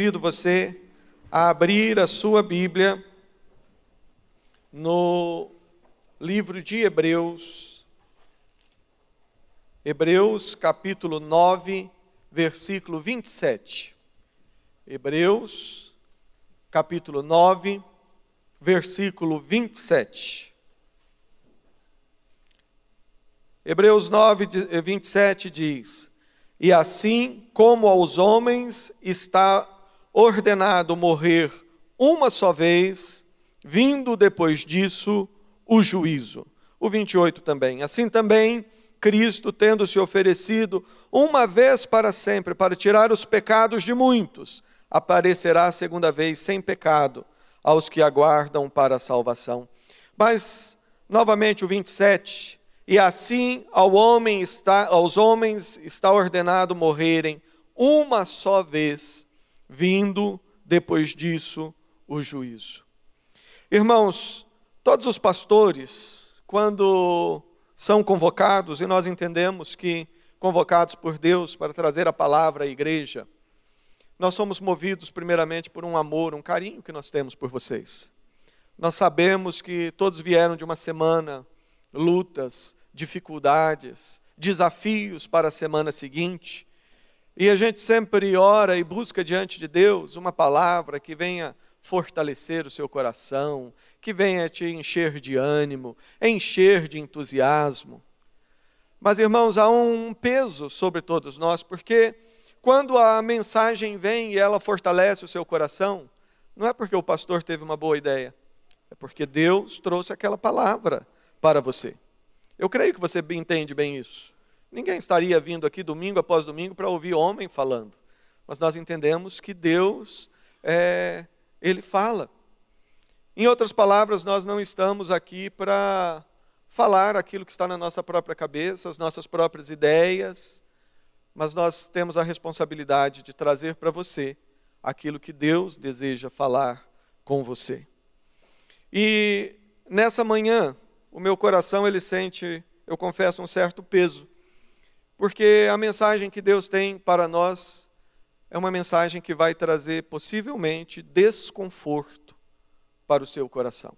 convido você a abrir a sua Bíblia no livro de Hebreus, Hebreus capítulo 9, versículo 27. Hebreus capítulo 9, versículo 27. Hebreus 9, 27 diz: E assim como aos homens está ordenado morrer uma só vez, vindo depois disso o juízo. O 28 também. Assim também, Cristo, tendo se oferecido uma vez para sempre, para tirar os pecados de muitos, aparecerá a segunda vez sem pecado aos que aguardam para a salvação. Mas, novamente, o 27... E assim aos homens está ordenado morrerem uma só vez, vindo depois disso o juízo. Irmãos, todos os pastores, quando são convocados, e nós entendemos que convocados por Deus para trazer a palavra à igreja, nós somos movidos primeiramente por um amor, um carinho que nós temos por vocês. Nós sabemos que todos vieram de uma semana, lutas, dificuldades, desafios para a semana seguinte, e a gente sempre ora e busca diante de Deus uma palavra que venha fortalecer o seu coração, que venha te encher de ânimo, encher de entusiasmo. Mas, irmãos, há um peso sobre todos nós, porque quando a mensagem vem e ela fortalece o seu coração, não é porque o pastor teve uma boa ideia, é porque Deus trouxe aquela palavra para você. Eu creio que você entende bem isso. Ninguém estaria vindo aqui domingo após domingo para ouvir homem falando. Mas nós entendemos que Deus, Ele fala. Em outras palavras, nós não estamos aqui para falar aquilo que está na nossa própria cabeça, as nossas próprias ideias, mas nós temos a responsabilidade de trazer para você aquilo que Deus deseja falar com você. E nessa manhã, o meu coração, ele sente, eu confesso, um certo peso, porque a mensagem que Deus tem para nós é uma mensagem que vai trazer, possivelmente, desconforto para o seu coração.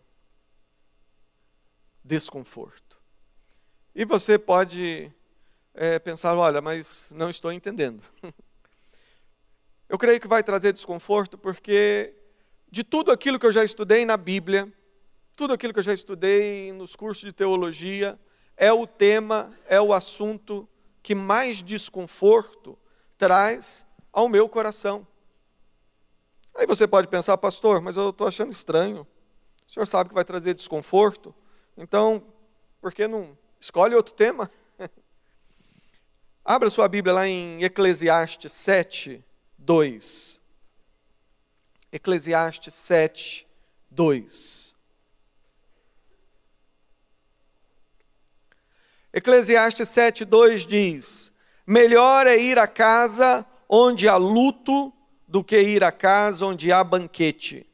Desconforto. E você pode pensar, olha, mas não estou entendendo. Eu creio que vai trazer desconforto porque de tudo aquilo que eu já estudei na Bíblia, tudo aquilo que eu já estudei nos cursos de teologia, é o tema, é o assunto que mais desconforto traz ao meu coração. Aí você pode pensar, pastor, mas eu estou achando estranho. O senhor sabe que vai trazer desconforto, então, por que não escolhe outro tema? Abra sua Bíblia lá em Eclesiastes 7, 2. Eclesiastes 7, 2. Eclesiastes 7,2 diz: melhor é ir à casa onde há luto do que ir à casa onde há banquete,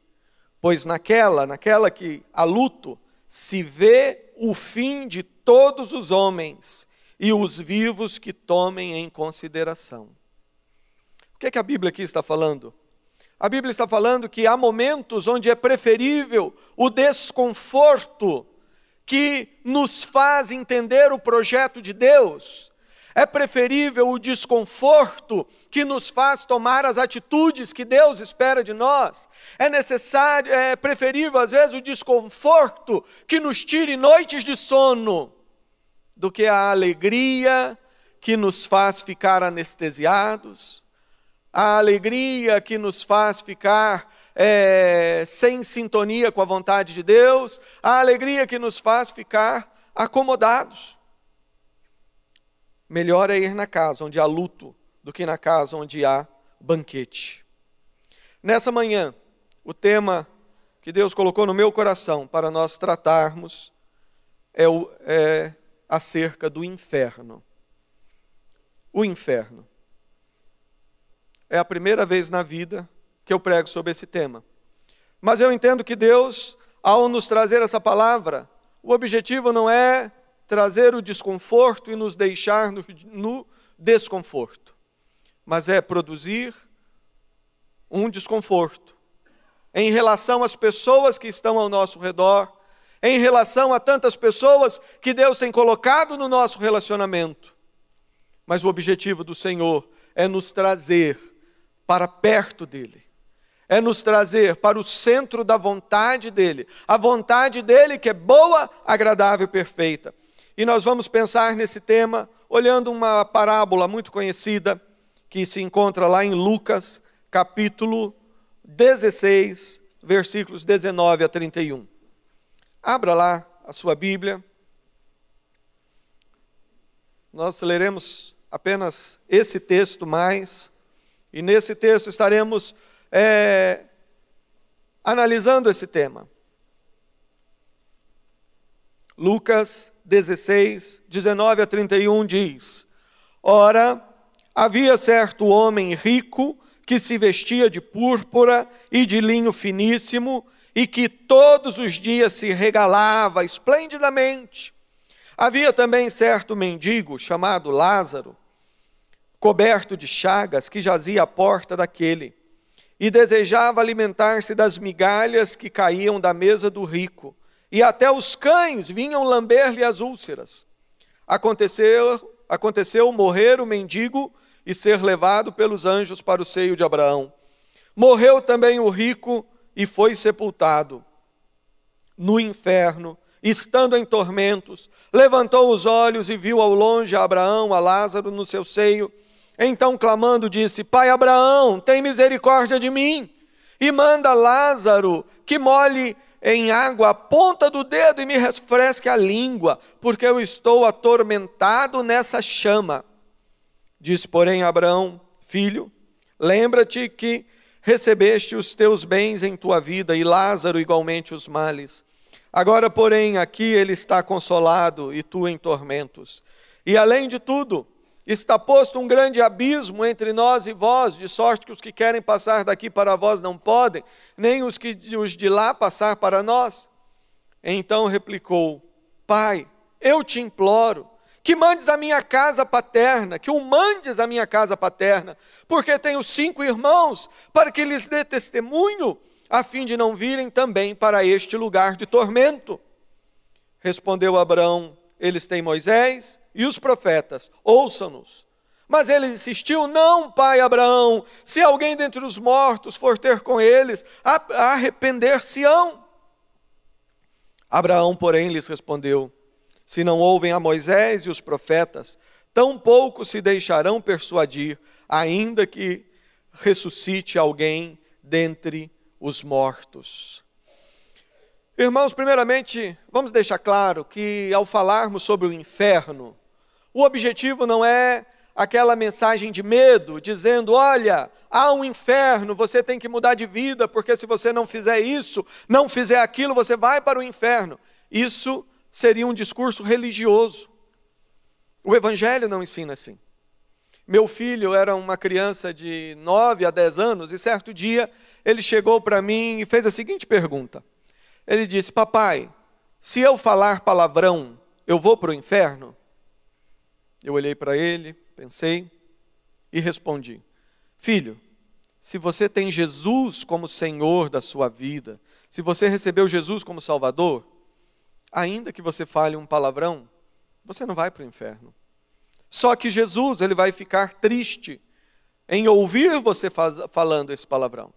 pois naquela que há luto, se vê o fim de todos os homens e os vivos que tomem em consideração. O que a Bíblia aqui está falando? A Bíblia está falando que há momentos onde é preferível o desconforto que nos faz entender o projeto de Deus. É preferível o desconforto que nos faz tomar as atitudes que Deus espera de nós. É preferível, às vezes, o desconforto que nos tire noites de sono, do que a alegria que nos faz ficar anestesiados, a alegria que nos faz ficar sem sintonia com a vontade de Deus, a alegria que nos faz ficar acomodados. Melhor é ir na casa onde há luto do que na casa onde há banquete. Nessa manhã, o tema que Deus colocou no meu coração para nós tratarmos é acerca do inferno. O inferno. É a primeira vez na vida que eu prego sobre esse tema. Mas eu entendo que Deus, ao nos trazer essa palavra, o objetivo não é trazer o desconforto e nos deixar no desconforto, mas é produzir um desconforto em relação às pessoas que estão ao nosso redor, em relação a tantas pessoas que Deus tem colocado no nosso relacionamento. Mas o objetivo do Senhor é nos trazer para perto dEle, é nos trazer para o centro da vontade dEle, a vontade dEle que é boa, agradável e perfeita. E nós vamos pensar nesse tema olhando uma parábola muito conhecida que se encontra lá em Lucas, capítulo 16, versículos 19 a 31. Abra lá a sua Bíblia. Nós leremos apenas esse texto mais, e nesse texto estaremos analisando esse tema. Lucas 16, 19 a 31 diz: Ora, havia certo homem rico que se vestia de púrpura e de linho finíssimo e que todos os dias se regalava esplendidamente. Havia também certo mendigo chamado Lázaro, coberto de chagas, que jazia à porta daquele e desejava alimentar-se das migalhas que caíam da mesa do rico, e até os cães vinham lamber-lhe as úlceras. Aconteceu morrer o mendigo e ser levado pelos anjos para o seio de Abraão. Morreu também o rico e foi sepultado. No inferno, estando em tormentos, levantou os olhos e viu ao longe a Abraão, a Lázaro no seu seio. Então, clamando, disse: Pai Abraão, tem misericórdia de mim, e manda Lázaro que molhe em água a ponta do dedo e me refresque a língua, porque eu estou atormentado nessa chama. Disse, porém, Abraão: Filho, lembra-te que recebeste os teus bens em tua vida, e Lázaro igualmente os males. Agora, porém, aqui ele está consolado, e tu em tormentos. E além de tudo, está posto um grande abismo entre nós e vós, de sorte que os que querem passar daqui para vós não podem, nem os de lá passar para nós. Então replicou: Pai, eu te imploro, que mandes a minha casa paterna, que o mandes a minha casa paterna, porque tenho 5 irmãos, para que lhes dê testemunho, a fim de não virem também para este lugar de tormento. Respondeu Abraão: Eles têm Moisés e os profetas, ouçam-nos. Mas ele insistiu: Não, pai Abraão, se alguém dentre os mortos for ter com eles, arrepender-se-ão. Abraão, porém, lhes respondeu: Se não ouvem a Moisés e os profetas, tampouco se deixarão persuadir, ainda que ressuscite alguém dentre os mortos. Irmãos, primeiramente, vamos deixar claro que ao falarmos sobre o inferno, o objetivo não é aquela mensagem de medo, dizendo: olha, há um inferno, você tem que mudar de vida, porque se você não fizer isso, não fizer aquilo, você vai para o inferno. Isso seria um discurso religioso. O Evangelho não ensina assim. Meu filho era uma criança de 9 a 10 anos, e certo dia ele chegou para mim e fez a seguinte pergunta. Ele disse: Papai, se eu falar palavrão, eu vou para o inferno? Eu olhei para ele, pensei e respondi: Filho, se você tem Jesus como Senhor da sua vida, se você recebeu Jesus como Salvador, ainda que você fale um palavrão, você não vai para o inferno. Só que Jesus, ele vai ficar triste em ouvir você falando esse palavrão.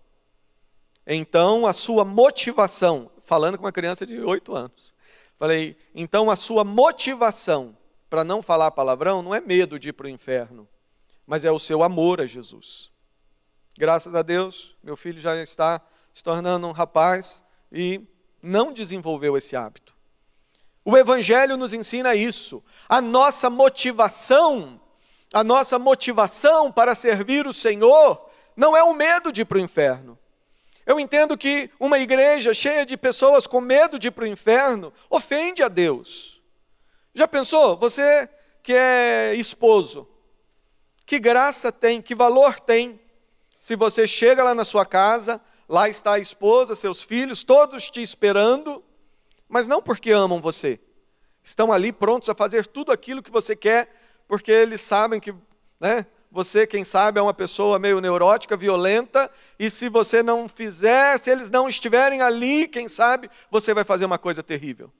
Então, a sua motivação, falando com uma criança de 8 anos, falei, então a sua motivação para não falar palavrão não é medo de ir para o inferno, mas é o seu amor a Jesus. Graças a Deus, meu filho já está se tornando um rapaz e não desenvolveu esse hábito. O Evangelho nos ensina isso. A nossa motivação para servir o Senhor não é o medo de ir para o inferno. Eu entendo que uma igreja cheia de pessoas com medo de ir para o inferno ofende a Deus. Já pensou? Você que é esposo, que graça tem, que valor tem, se você chega lá na sua casa, lá está a esposa, seus filhos, todos te esperando, mas não porque amam você. Estão ali prontos a fazer tudo aquilo que você quer, porque eles sabem que você, quem sabe, é uma pessoa meio neurótica, violenta, e se você não fizer, se eles não estiverem ali, quem sabe, você vai fazer uma coisa terrível.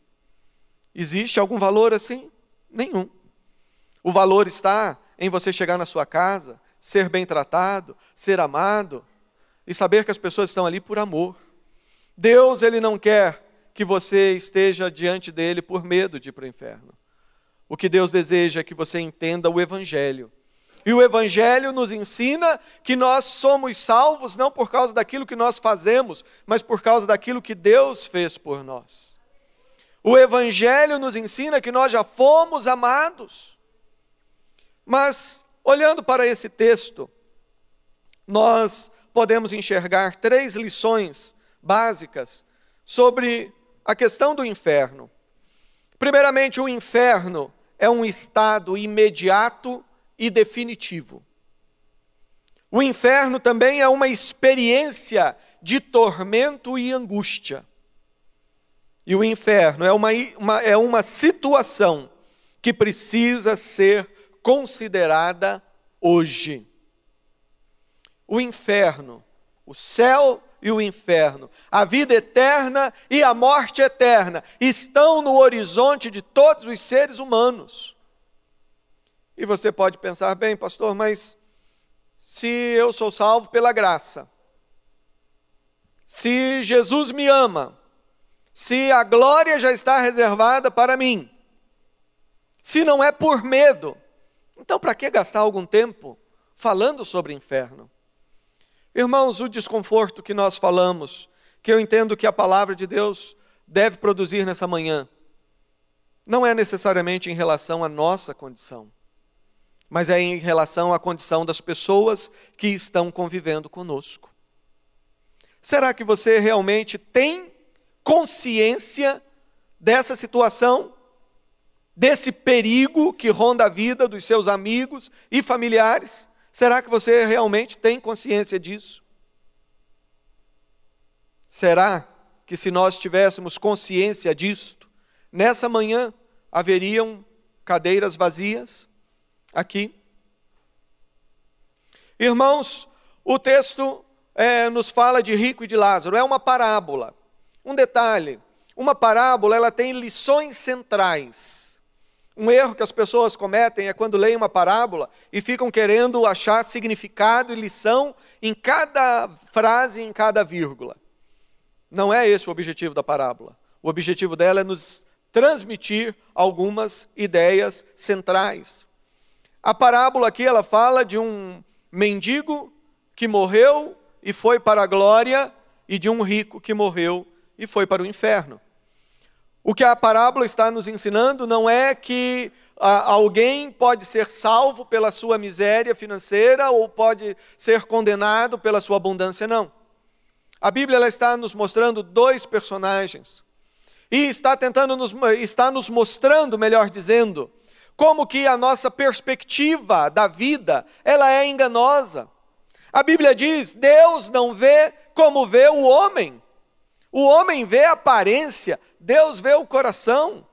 Existe algum valor assim? Nenhum. O valor está em você chegar na sua casa, ser bem tratado, ser amado, e saber que as pessoas estão ali por amor. Deus, Ele não quer que você esteja diante dEle por medo de ir para o inferno. O que Deus deseja é que você entenda o Evangelho. E o Evangelho nos ensina que nós somos salvos não por causa daquilo que nós fazemos, mas por causa daquilo que Deus fez por nós. O Evangelho nos ensina que nós já fomos amados. Mas, olhando para esse texto, nós podemos enxergar 3 lições básicas sobre a questão do inferno. Primeiramente, o inferno é um estado imediato e definitivo. O inferno também é uma experiência de tormento e angústia. E o inferno é uma situação que precisa ser considerada hoje. O inferno, o céu e o inferno, a vida eterna e a morte eterna estão no horizonte de todos os seres humanos. E você pode pensar, bem, pastor, mas se eu sou salvo pela graça, se Jesus me ama, se a glória já está reservada para mim, se não é por medo, então para que gastar algum tempo falando sobre inferno? Irmãos, o desconforto que nós falamos, que eu entendo que a palavra de Deus deve produzir nessa manhã, não é necessariamente em relação à nossa condição, mas é em relação à condição das pessoas que estão convivendo conosco. Será que você realmente tem consciência dessa situação, desse perigo que ronda a vida dos seus amigos e familiares? Será que você realmente tem consciência disso? Será que se nós tivéssemos consciência disto, nessa manhã haveriam cadeiras vazias aqui? Irmãos, o texto nos fala de rico e de Lázaro, é uma parábola. Um detalhe, uma parábola ela tem lições centrais. Um erro que as pessoas cometem é quando leem uma parábola e ficam querendo achar significado e lição em cada frase, em cada vírgula. Não é esse o objetivo da parábola. O objetivo dela é nos transmitir algumas ideias centrais. A parábola aqui ela fala de um mendigo que morreu e foi para a glória e de um rico que morreu e foi para o inferno. O que a parábola está nos ensinando não é que alguém pode ser salvo pela sua miséria financeira ou pode ser condenado pela sua abundância, não. A Bíblia ela está nos mostrando 2 personagens e está nos mostrando, melhor dizendo, como que a nossa perspectiva da vida ela é enganosa. A Bíblia diz, Deus não vê como vê o homem. O homem vê a aparência, Deus vê o coração.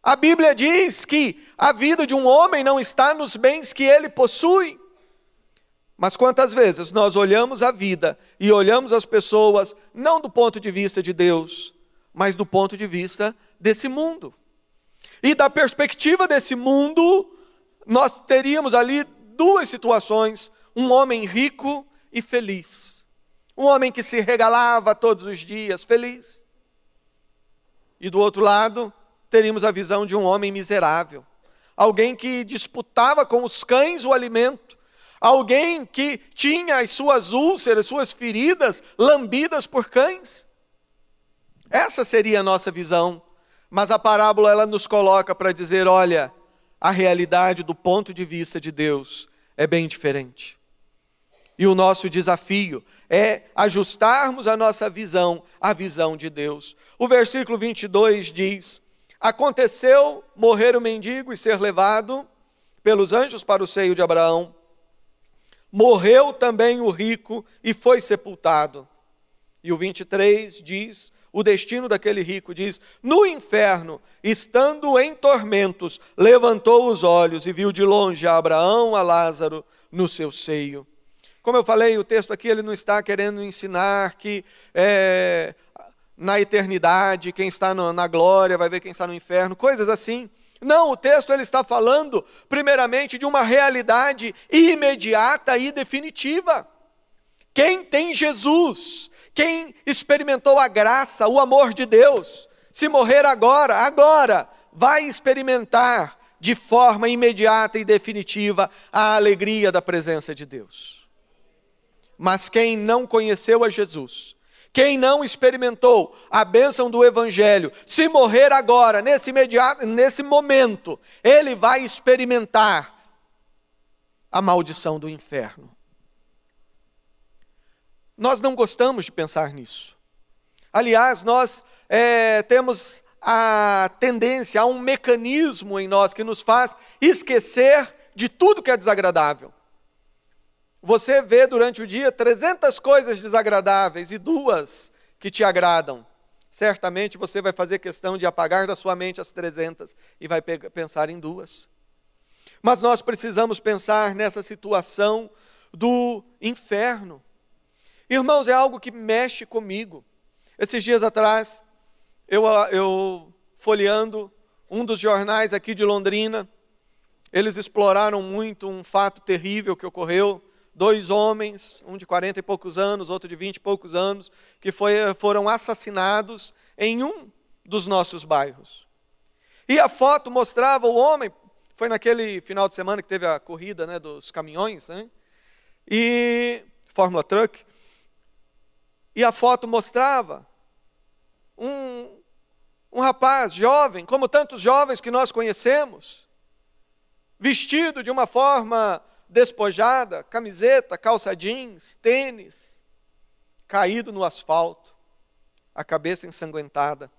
A Bíblia diz que a vida de um homem não está nos bens que ele possui. Mas quantas vezes nós olhamos a vida e olhamos as pessoas, não do ponto de vista de Deus, mas do ponto de vista desse mundo. E da perspectiva desse mundo, nós teríamos ali 2 situações, um homem rico e feliz. Um homem que se regalava todos os dias, feliz. E do outro lado, teríamos a visão de um homem miserável. Alguém que disputava com os cães o alimento. Alguém que tinha as suas úlceras, suas feridas lambidas por cães. Essa seria a nossa visão. Mas a parábola ela nos coloca para dizer, olha, a realidade do ponto de vista de Deus é bem diferente. E o nosso desafio é ajustarmos a nossa visão à visão de Deus. O versículo 22 diz, aconteceu morrer o mendigo e ser levado pelos anjos para o seio de Abraão. Morreu também o rico e foi sepultado. E o 23 diz, o destino daquele rico, diz: no inferno, estando em tormentos, levantou os olhos e viu de longe a Abraão, a Lázaro, no seu seio. Como eu falei, o texto aqui ele não está querendo ensinar que na eternidade, quem está na glória vai ver quem está no inferno, coisas assim. Não, o texto ele está falando primeiramente de uma realidade imediata e definitiva. Quem tem Jesus, quem experimentou a graça, o amor de Deus, se morrer agora, vai experimentar de forma imediata e definitiva a alegria da presença de Deus. Mas quem não conheceu a Jesus, quem não experimentou a bênção do Evangelho, se morrer agora, nesse momento, ele vai experimentar a maldição do inferno. Nós não gostamos de pensar nisso. Aliás, nós temos a tendência, há um mecanismo em nós que nos faz esquecer de tudo que é desagradável. Você vê durante o dia 300 coisas desagradáveis e 2 que te agradam. Certamente você vai fazer questão de apagar da sua mente as 300 e vai pensar em 2. Mas nós precisamos pensar nessa situação do inferno. Irmãos, é algo que mexe comigo. Esses dias atrás, eu folheando um dos jornais aqui de Londrina, eles exploraram muito um fato terrível que ocorreu. 2 homens, um de 40 e poucos anos, outro de 20 e poucos anos, que foram assassinados em um dos nossos bairros. E a foto mostrava o homem, foi naquele final de semana que teve a corrida, né, dos caminhões, né, e Fórmula Truck, e a foto mostrava um rapaz jovem, como tantos jovens que nós conhecemos, vestido de uma forma despojada, camiseta, calça jeans, tênis, caído no asfalto, a cabeça ensanguentada.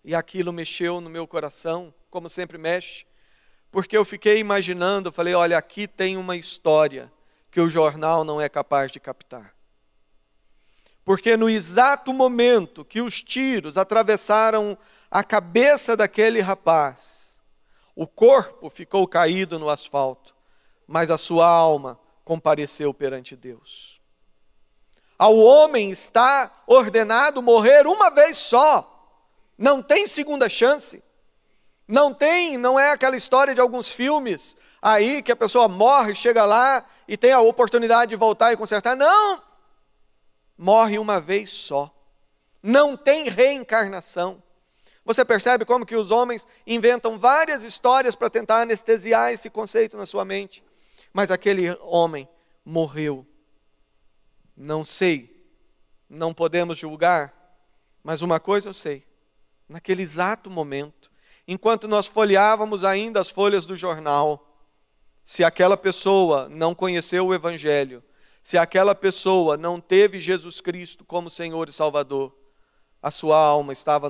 E aquilo mexeu no meu coração, como sempre mexe, porque eu fiquei imaginando, falei, olha, aqui tem uma história que o jornal não é capaz de captar. Porque no exato momento que os tiros atravessaram a cabeça daquele rapaz, o corpo ficou caído no asfalto, mas a sua alma compareceu perante Deus. Ao homem está ordenado morrer uma vez só. Não tem segunda chance. Não é aquela história de alguns filmes aí que a pessoa morre, chega lá e tem a oportunidade de voltar e consertar. Não! Morre uma vez só. Não tem reencarnação. Você percebe como que os homens inventam várias histórias para tentar anestesiar esse conceito na sua mente. Mas aquele homem morreu. Não sei, não podemos julgar, mas uma coisa eu sei. Naquele exato momento, enquanto nós folheávamos ainda as folhas do jornal, se aquela pessoa não conheceu o Evangelho, se aquela pessoa não teve Jesus Cristo como Senhor e Salvador, a sua alma estaria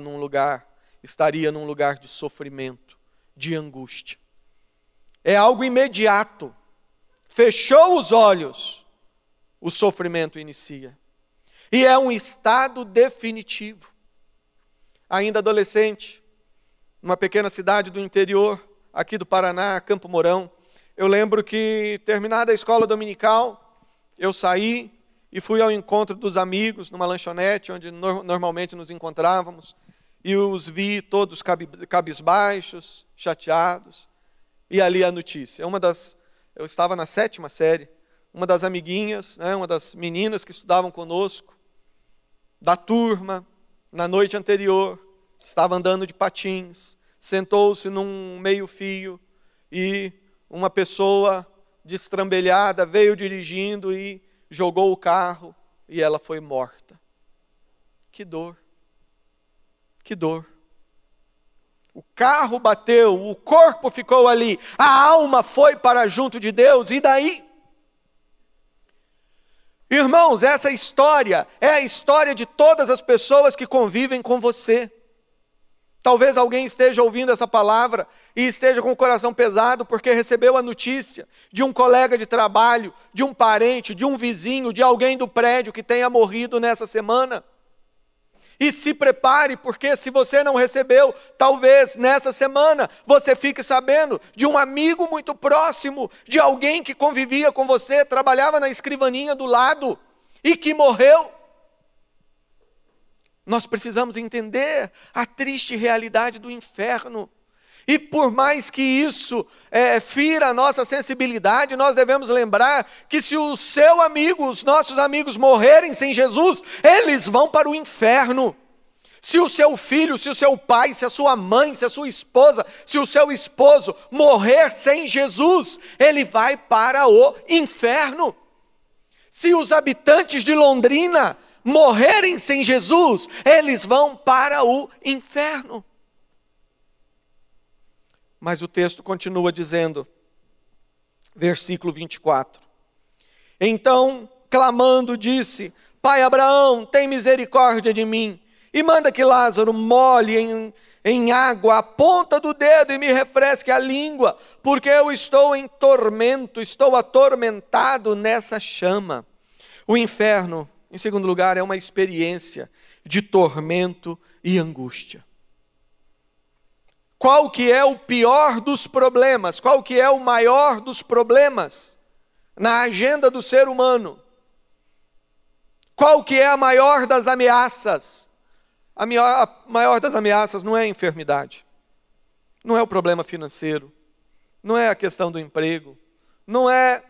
num lugar de sofrimento, de angústia. É algo imediato. Fechou os olhos, o sofrimento inicia. E é um estado definitivo. Ainda adolescente, numa pequena cidade do interior, aqui do Paraná, Campo Mourão, eu lembro que, terminada a escola dominical, eu saí e fui ao encontro dos amigos, numa lanchonete, onde normalmente nos encontrávamos, e os vi todos cabisbaixos, chateados, e ali a notícia. Eu estava na 7ª série, uma das amiguinhas, né, uma das meninas que estudavam conosco, da turma, na noite anterior, estava andando de patins, sentou-se num meio-fio e uma pessoa destrambelhada veio dirigindo e jogou o carro e ela foi morta. Que dor, que dor. O carro bateu, o corpo ficou ali, a alma foi para junto de Deus, e daí? Irmãos, essa história é a história de todas as pessoas que convivem com você. Talvez alguém esteja ouvindo essa palavra e esteja com o coração pesado porque recebeu a notícia de um colega de trabalho, de um parente, de um vizinho, de alguém do prédio que tenha morrido nessa semana. E se prepare, porque se você não recebeu, talvez nessa semana você fique sabendo de um amigo muito próximo, de alguém que convivia com você, trabalhava na escrivaninha do lado e que morreu. Nós precisamos entender a triste realidade do inferno. E por mais que isso fira a nossa sensibilidade, nós devemos lembrar que se o seu amigo, os nossos amigos morrerem sem Jesus, eles vão para o inferno. Se o seu filho, se o seu pai, se a sua mãe, se a sua esposa, se o seu esposo morrer sem Jesus, ele vai para o inferno. Se os habitantes de Londrina morrerem sem Jesus, eles vão para o inferno. Mas o texto continua dizendo, versículo 24. Então, clamando, disse: Pai Abraão, tem misericórdia de mim, e manda que Lázaro molhe em água a ponta do dedo e me refresque a língua, porque eu estou em tormento, estou atormentado nessa chama. O inferno, em segundo lugar, é uma experiência de tormento e angústia. Qual que é o pior dos problemas? Qual que é o maior dos problemas na agenda do ser humano? Qual que é a maior das ameaças? A maior das ameaças não é a enfermidade, não é o problema financeiro, não é a questão do emprego, não é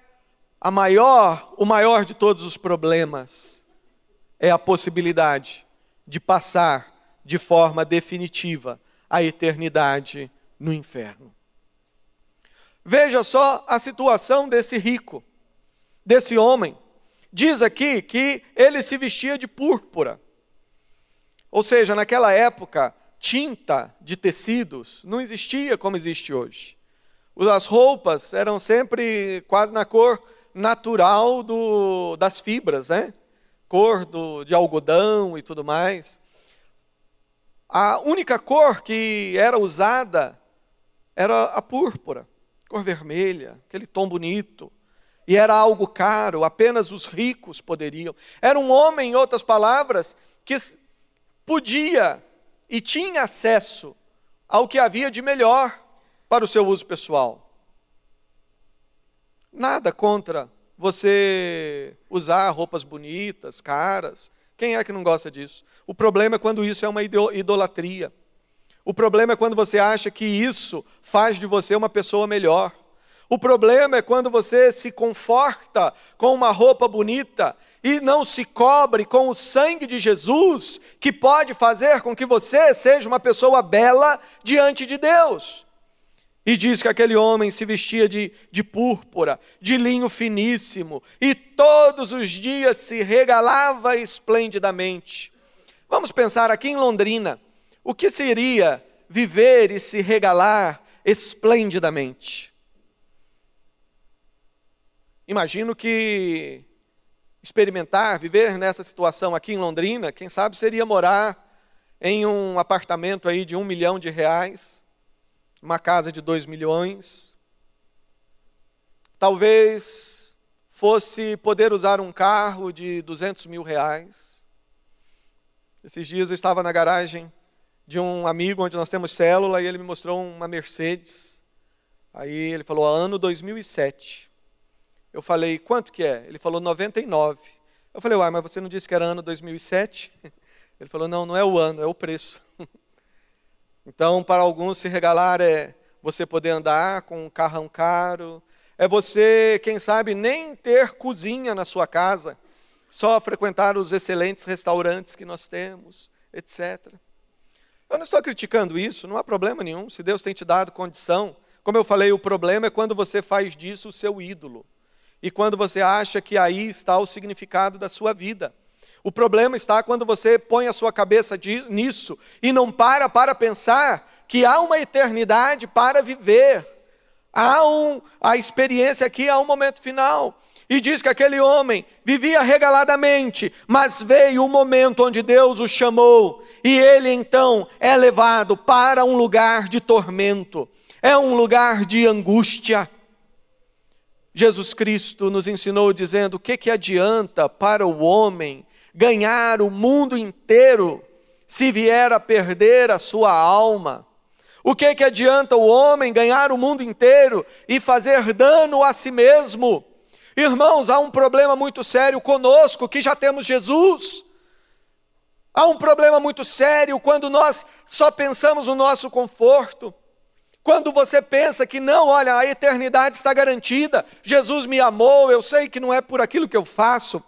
o maior de todos os problemas, é a possibilidade de passar de forma definitiva a eternidade no inferno. Veja só a situação desse rico, desse homem. Diz aqui que ele se vestia de púrpura. Ou seja, naquela época, tinta de tecidos não existia como existe hoje. As roupas eram sempre quase na cor natural das fibras, né? Cor de algodão e tudo mais. A única cor que era usada era a púrpura, cor vermelha, aquele tom bonito. E era algo caro, apenas os ricos poderiam. Era um homem, em outras palavras, que podia e tinha acesso ao que havia de melhor para o seu uso pessoal. Nada contra você usar roupas bonitas, caras. Quem é que não gosta disso? O problema é quando isso é uma idolatria. O problema é quando você acha que isso faz de você uma pessoa melhor. O problema é quando você se conforta com uma roupa bonita e não se cobre com o sangue de Jesus, que pode fazer com que você seja uma pessoa bela diante de Deus. E diz que aquele homem se vestia de púrpura, de linho finíssimo, e todos os dias se regalava esplendidamente. Vamos pensar aqui em Londrina, o que seria viver e se regalar esplendidamente? Imagino que experimentar, viver nessa situação aqui em Londrina, quem sabe seria morar em um apartamento aí de R$1 milhão, uma casa de 2 milhões. Talvez fosse poder usar um carro de R$200 mil. Esses dias eu estava na garagem de um amigo onde nós temos célula e ele me mostrou uma Mercedes. Aí ele falou, ano 2007. Eu falei, quanto que é? Ele falou, 99. Eu falei, mas você não disse que era ano 2007? Ele falou, não é o ano, é o preço. Então, para alguns, se regalar é você poder andar com um carrão caro, é você, quem sabe, nem ter cozinha na sua casa, só frequentar os excelentes restaurantes que nós temos, etc. Eu não estou criticando isso, não há problema nenhum, se Deus tem te dado condição. Como eu falei, o problema é quando você faz disso o seu ídolo, e quando você acha que aí está o significado da sua vida. O problema está quando você põe a sua cabeça nisso e não para pensar que há uma eternidade para viver. A experiência aqui, há um momento final. E diz que aquele homem vivia regaladamente, mas veio o momento onde Deus o chamou. E ele então é levado para um lugar de tormento. É um lugar de angústia. Jesus Cristo nos ensinou dizendo, o que adianta para o homem ganhar o mundo inteiro se vier a perder a sua alma? O que adianta o homem ganhar o mundo inteiro e fazer dano a si mesmo? Irmãos, há um problema muito sério conosco que já temos Jesus. Há um problema muito sério quando nós só pensamos no nosso conforto. Quando você pensa que não, olha, a eternidade está garantida, Jesus me amou, eu sei que não é por aquilo que eu faço,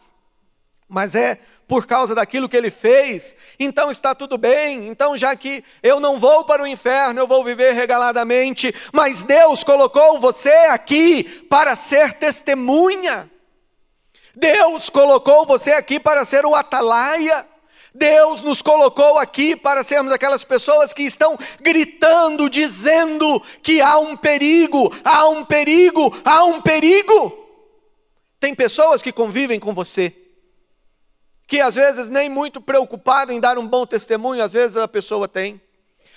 mas é por causa daquilo que Ele fez, então está tudo bem, então já que eu não vou para o inferno, eu vou viver regaladamente, mas Deus colocou você aqui para ser testemunha, Deus colocou você aqui para ser o atalaia, Deus nos colocou aqui para sermos aquelas pessoas que estão gritando, dizendo que há um perigo, há um perigo, há um perigo. Tem pessoas que convivem com você, que às vezes nem muito preocupado em dar um bom testemunho, às vezes a pessoa tem.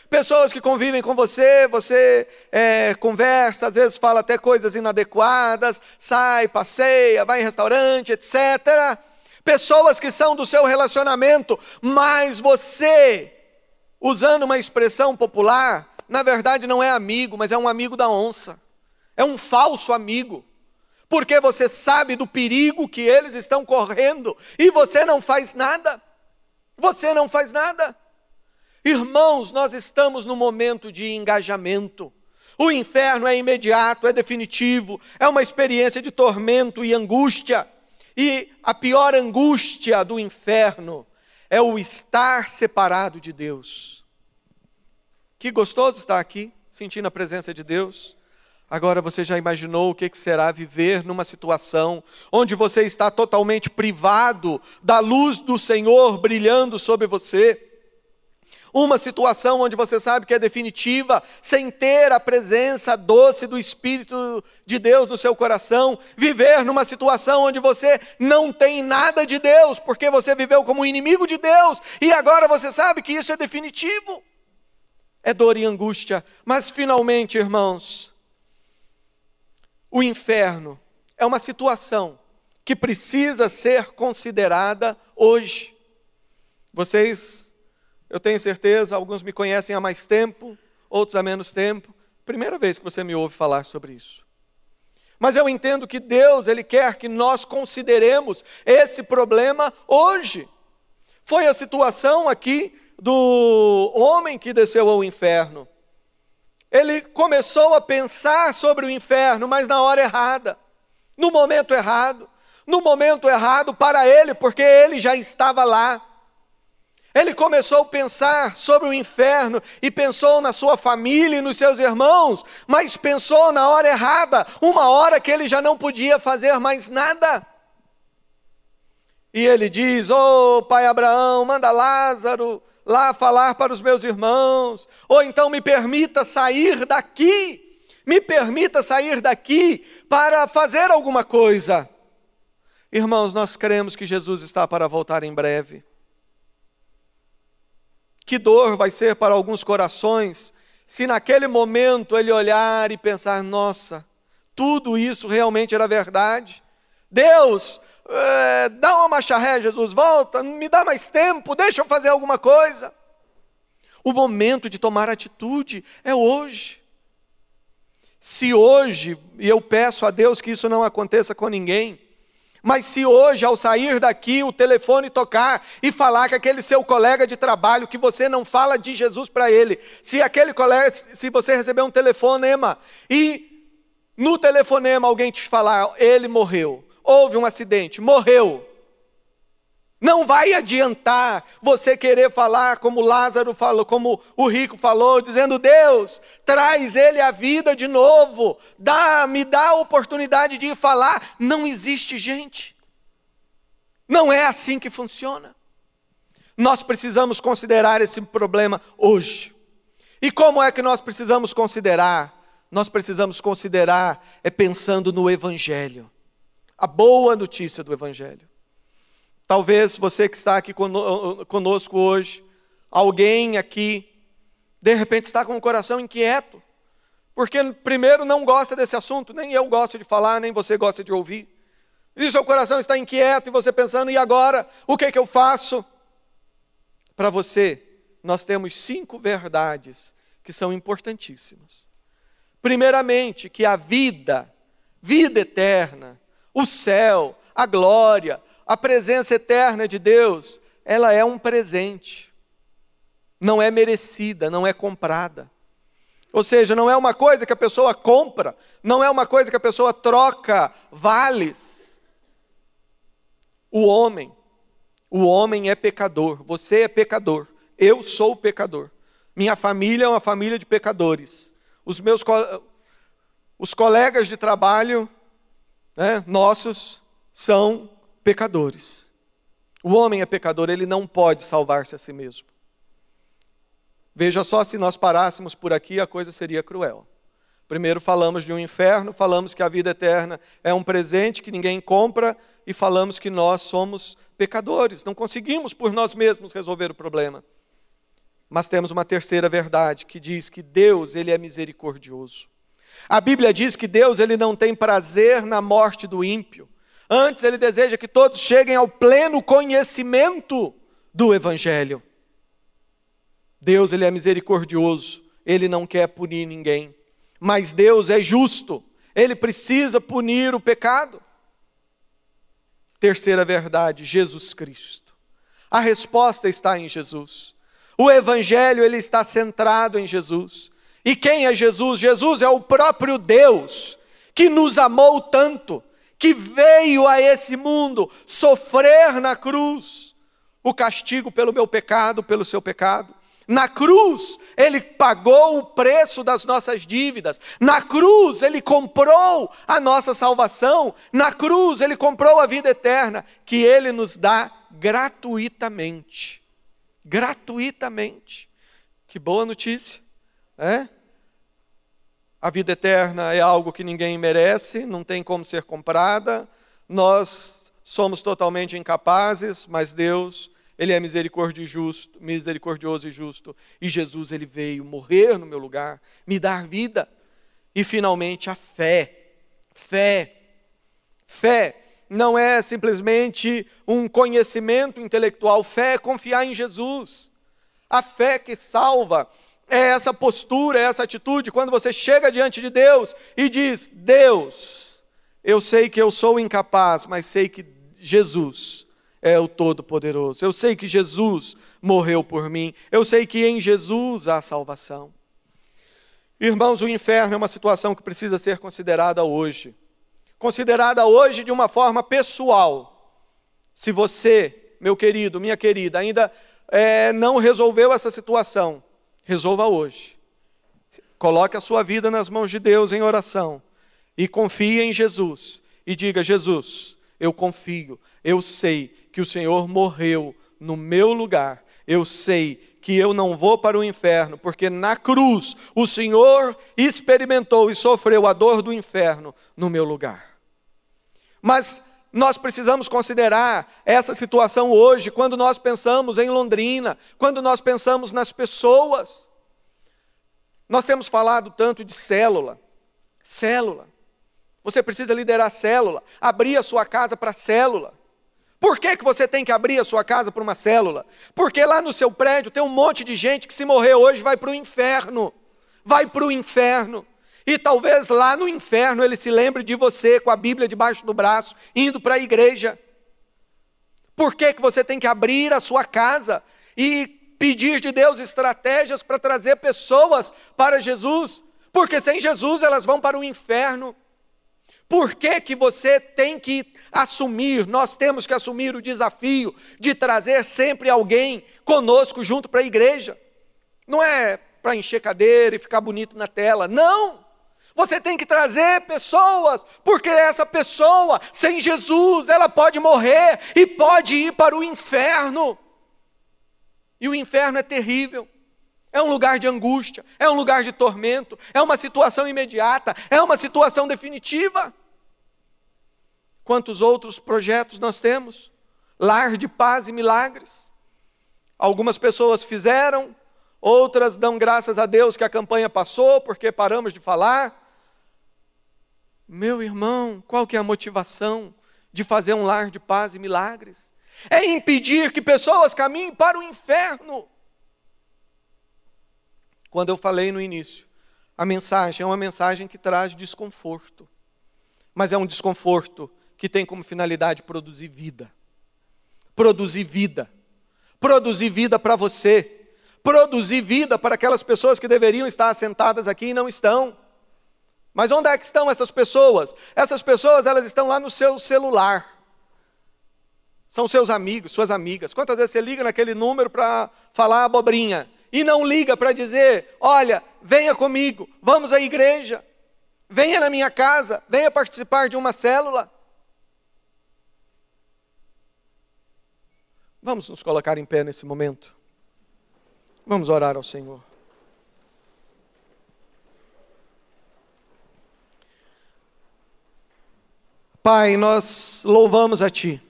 Pessoas que convivem com você, conversa, às vezes fala até coisas inadequadas, sai, passeia, vai em restaurante, etc. Pessoas que são do seu relacionamento, mas você, usando uma expressão popular, na verdade não é amigo, mas é um amigo da onça. É um falso amigo. Porque você sabe do perigo que eles estão correndo e você não faz nada. Você não faz nada. Irmãos, nós estamos num momento de engajamento. O inferno é imediato, é definitivo, é uma experiência de tormento e angústia. E a pior angústia do inferno é o estar separado de Deus. Que gostoso estar aqui, sentindo a presença de Deus. Agora você já imaginou o que será viver numa situação onde você está totalmente privado da luz do Senhor brilhando sobre você? Uma situação onde você sabe que é definitiva, sem ter a presença doce do Espírito de Deus no seu coração. Viver numa situação onde você não tem nada de Deus, porque você viveu como inimigo de Deus, e agora você sabe que isso é definitivo. É dor e angústia, mas finalmente, irmãos, o inferno é uma situação que precisa ser considerada hoje. Vocês, eu tenho certeza, alguns me conhecem há mais tempo, outros há menos tempo. Primeira vez que você me ouve falar sobre isso. Mas eu entendo que Deus, Ele quer que nós consideremos esse problema hoje. Foi a situação aqui do homem que desceu ao inferno. Ele começou a pensar sobre o inferno, mas na hora errada, no momento errado para ele, porque ele já estava lá. Ele começou a pensar sobre o inferno e pensou na sua família e nos seus irmãos, mas pensou na hora errada, uma hora que ele já não podia fazer mais nada. E ele diz: "Ô pai Abraão, manda Lázaro lá falar para os meus irmãos, ou então me permita sair daqui para fazer alguma coisa." Irmãos, nós cremos que Jesus está para voltar em breve. Que dor vai ser para alguns corações, se naquele momento ele olhar e pensar: nossa, tudo isso realmente era verdade. Deus, dá uma marcha ré, Jesus, volta, me dá mais tempo, deixa eu fazer alguma coisa. O momento de tomar atitude é hoje. Se hoje, e eu peço a Deus que isso não aconteça com ninguém, mas se hoje, ao sair daqui, o telefone tocar e falar que aquele seu colega de trabalho, que você não fala de Jesus para ele, se aquele colega, se você receber um telefonema e no telefonema alguém te falar: ele morreu, houve um acidente, morreu. Não vai adiantar você querer falar como Lázaro falou, como o rico falou, dizendo: Deus, traz ele à vida de novo, me dá a oportunidade de ir falar. Não existe, gente. Não é assim que funciona. Nós precisamos considerar esse problema hoje. E como é que nós precisamos considerar? Nós precisamos considerar pensando no Evangelho. A boa notícia do Evangelho. Talvez você que está aqui conosco hoje, alguém aqui, de repente está com o coração inquieto, porque primeiro não gosta desse assunto, nem eu gosto de falar, nem você gosta de ouvir. E seu coração está inquieto e você pensando: e agora? O que eu faço? Para você, nós temos 5 verdades que são importantíssimas. Primeiramente, que a vida eterna, o céu, a glória, a presença eterna de Deus, ela é um presente. Não é merecida, não é comprada. Ou seja, não é uma coisa que a pessoa compra, não é uma coisa que a pessoa troca vales. O homem é pecador, você é pecador, eu sou pecador. Minha família é uma família de pecadores. Os colegas de trabalho, nossos, são pecadores. O homem é pecador, ele não pode salvar-se a si mesmo. Veja só, se nós parássemos por aqui, a coisa seria cruel. Primeiro falamos de um inferno, falamos que a vida eterna é um presente que ninguém compra, e falamos que nós somos pecadores, não conseguimos por nós mesmos resolver o problema. Mas temos uma terceira verdade, que diz que Deus, ele é misericordioso. A Bíblia diz que Deus, ele não tem prazer na morte do ímpio. Antes, ele deseja que todos cheguem ao pleno conhecimento do Evangelho. Deus, ele é misericordioso, ele não quer punir ninguém. Mas Deus é justo, ele precisa punir o pecado. Terceira verdade, Jesus Cristo. A resposta está em Jesus. O Evangelho, ele está centrado em Jesus. E quem é Jesus? Jesus é o próprio Deus, que nos amou tanto, que veio a esse mundo sofrer na cruz o castigo pelo meu pecado, pelo seu pecado. Na cruz, ele pagou o preço das nossas dívidas. Na cruz, ele comprou a nossa salvação. Na cruz, ele comprou a vida eterna, que ele nos dá gratuitamente. Gratuitamente. Que boa notícia, né? A vida eterna é algo que ninguém merece, não tem como ser comprada. Nós somos totalmente incapazes, mas Deus, ele é misericordioso e justo. E Jesus, ele veio morrer no meu lugar, me dar vida. E finalmente a fé. Fé não é simplesmente um conhecimento intelectual. Fé é confiar em Jesus. A fé que salva é essa postura, é essa atitude, quando você chega diante de Deus e diz: Deus, eu sei que eu sou incapaz, mas sei que Jesus é o Todo-Poderoso. Eu sei que Jesus morreu por mim. Eu sei que em Jesus há salvação. Irmãos, o inferno é uma situação que precisa ser considerada hoje. Considerada hoje de uma forma pessoal. Se você, meu querido, minha querida, ainda não resolveu essa situação, resolva hoje. Coloque a sua vida nas mãos de Deus em oração. E confie em Jesus. E diga: Jesus, eu confio, eu sei que o Senhor morreu no meu lugar. Eu sei que eu não vou para o inferno, porque na cruz o Senhor experimentou e sofreu a dor do inferno no meu lugar. Mas nós precisamos considerar essa situação hoje, quando nós pensamos em Londrina, quando nós pensamos nas pessoas. Nós temos falado tanto de célula. Você precisa liderar célula, abrir a sua casa para célula. Por que você tem que abrir a sua casa para uma célula? Porque lá no seu prédio tem um monte de gente que, se morrer hoje, vai para o inferno. Vai para o inferno. E talvez lá no inferno ele se lembre de você com a Bíblia debaixo do braço, indo para a igreja. Por que você tem que abrir a sua casa e pedir de Deus estratégias para trazer pessoas para Jesus? Porque sem Jesus elas vão para o inferno. Por que você tem que assumir, nós temos que assumir o desafio de trazer sempre alguém conosco junto para a igreja? Não é para encher cadeira e ficar bonito na tela, não! Você tem que trazer pessoas, porque essa pessoa, sem Jesus, ela pode morrer e pode ir para o inferno. E o inferno é terrível. É um lugar de angústia, é um lugar de tormento, é uma situação imediata, é uma situação definitiva. Quantos outros projetos nós temos? Lar de paz e milagres. Algumas pessoas fizeram, outras dão graças a Deus que a campanha passou, porque paramos de falar. Meu irmão, qual que é a motivação de fazer um lar de paz e milagres? É impedir que pessoas caminhem para o inferno. Quando eu falei no início, a mensagem é uma mensagem que traz desconforto. Mas é um desconforto que tem como finalidade produzir vida. Produzir vida. Produzir vida para você. Produzir vida para aquelas pessoas que deveriam estar assentadas aqui e não estão. Mas onde é que estão essas pessoas? Essas pessoas, elas estão lá no seu celular. São seus amigos, suas amigas. Quantas vezes você liga naquele número para falar abobrinha? E não liga para dizer, olha, venha comigo, vamos à igreja. Venha na minha casa, venha participar de uma célula. Vamos nos colocar em pé nesse momento. Vamos orar ao Senhor. Pai, nós louvamos a Ti.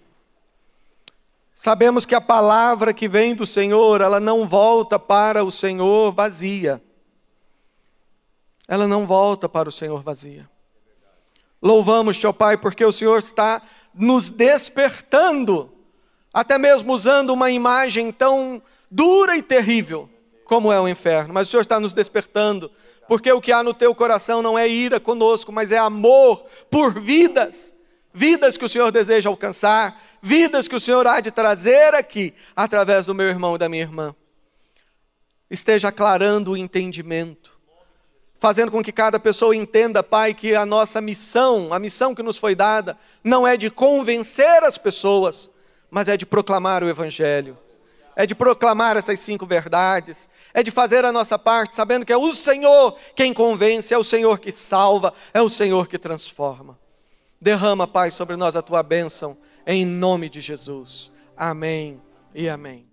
Sabemos que a palavra que vem do Senhor, ela não volta para o Senhor vazia. Ela não volta para o Senhor vazia. Louvamos-te, ó Pai, porque o Senhor está nos despertando, até mesmo usando uma imagem tão dura e terrível como é o inferno. Mas o Senhor está nos despertando, porque o que há no teu coração não é ira conosco, mas é amor por vidas. Vidas que o Senhor deseja alcançar, vidas que o Senhor há de trazer aqui, através do meu irmão e da minha irmã. Esteja aclarando o entendimento, fazendo com que cada pessoa entenda, Pai, que a nossa missão, a missão que nos foi dada, não é de convencer as pessoas, mas é de proclamar o Evangelho, é de proclamar essas 5 verdades, é de fazer a nossa parte, sabendo que é o Senhor quem convence, é o Senhor que salva, é o Senhor que transforma. Derrama, Pai, sobre nós a Tua bênção, em nome de Jesus. Amém e amém.